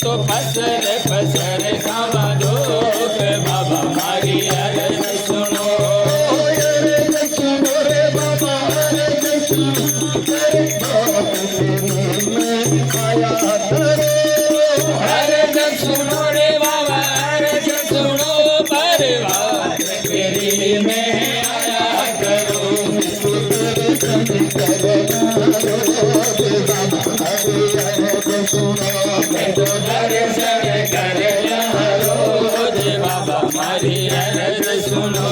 तो पसर पसर खावा दो बाबा मारी अरज सुनो रे बाबा अरज सुनो आया अरज सुनो रे बाबा अरज सुनो परवार तेरी में आया करो तो दर्शन कर रोज बाबा मारी अरज सुनो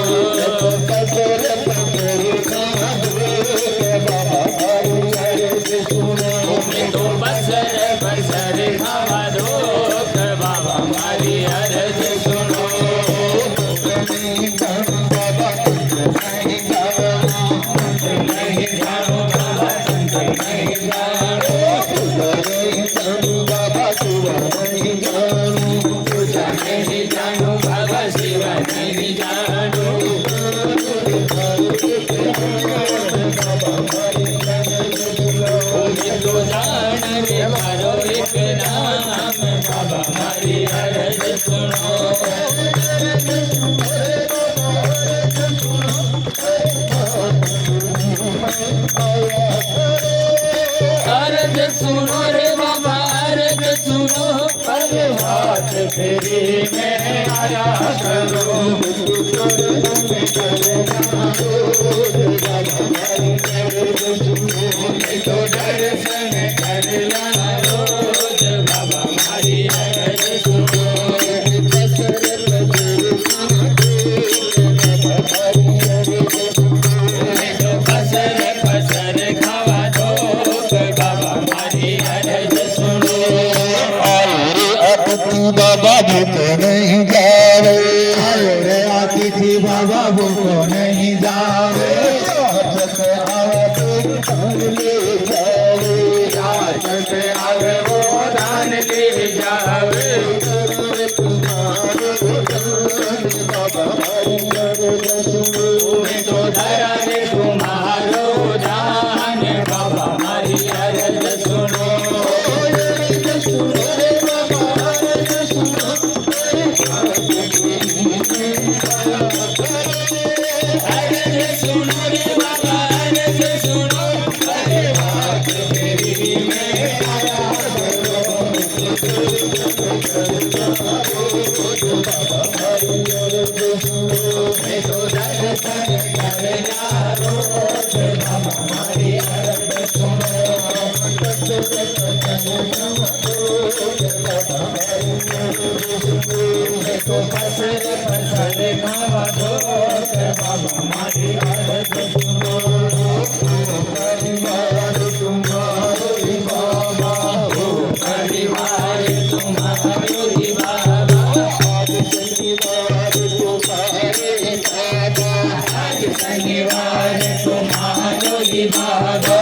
तो बसर बसर खावा दो बाबा मारी अरज सुनो नहीं जानो बाबा नहीं जानो नहीं जानो बाबा शिव नहीं जानो तो जान रे मारो एक नाम बाबा मारी अरज सुनो अरज सुनो रे बाबा अरज सुनो पर हाथ फेरी में आया करो तो दर्शन कर रोज बाबा मारी अरज सुनो तो पसर पसर खावा दो बाबा मारी अरज सुनो बाबा भूख नहीं जावे रे अतिथि बाबा भूख नहीं जावे ले जावे आवे वो दान ले जावे तो धरा रे तुम्हारो दान बाबा मारी अरज सुनो अरज सुनो रे बाबा अरज सुनो अरे बात तेरी में आया मैं तो दर्शन कर रोज बाबा मारी अरज सुनो मैं तो पसर पसर खावा दो बाबा मारी अरज सुनो परिवार तुम्हारो ही बाबा हो परिवार तुम्हारो ही बाबा आज शनिवार तुम्हारो ही बाबा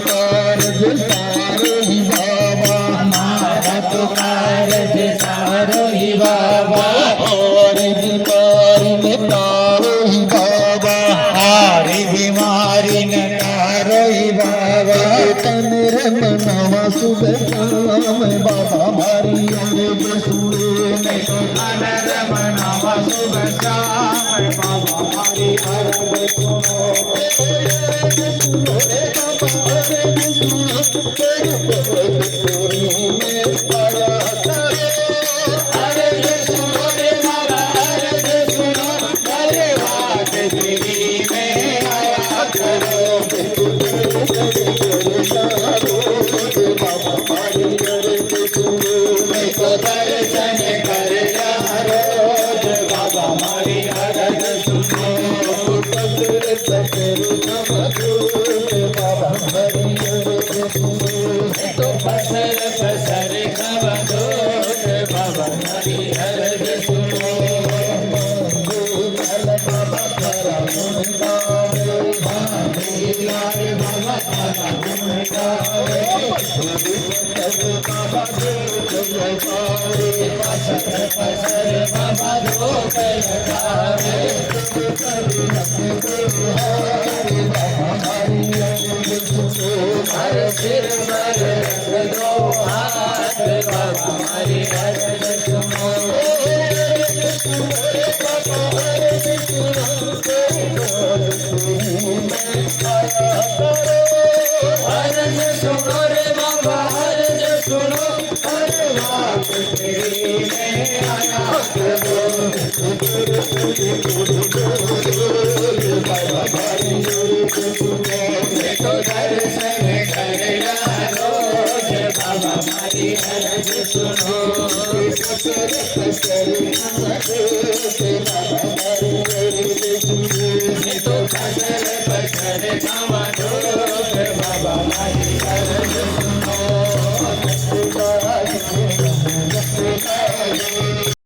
कारज सारो ही बाबा हमारा तो कारज सारो ही बाबा और बीमारी में तारो ही बाबा हारी बीमारी न तारो ही बाबा तन रे मनावा सुबह शाम बाबा मारी अरज सुने मैं तो मन रमनावा सुबह शाम बाबा मारी अरज सुनो अरज सुनो रे बाबा अरज सुनो अरे बात तेरी में आया करो मैं तो दर्शन कर रोज बाबा मारी अरज सुनो तो पसर पसर खावा दो बाबा मारी अरज सुनो पसर बाबा दो लगावे हर सिर पर रख दो हाथ बाबा हमारी अर्ज सुनो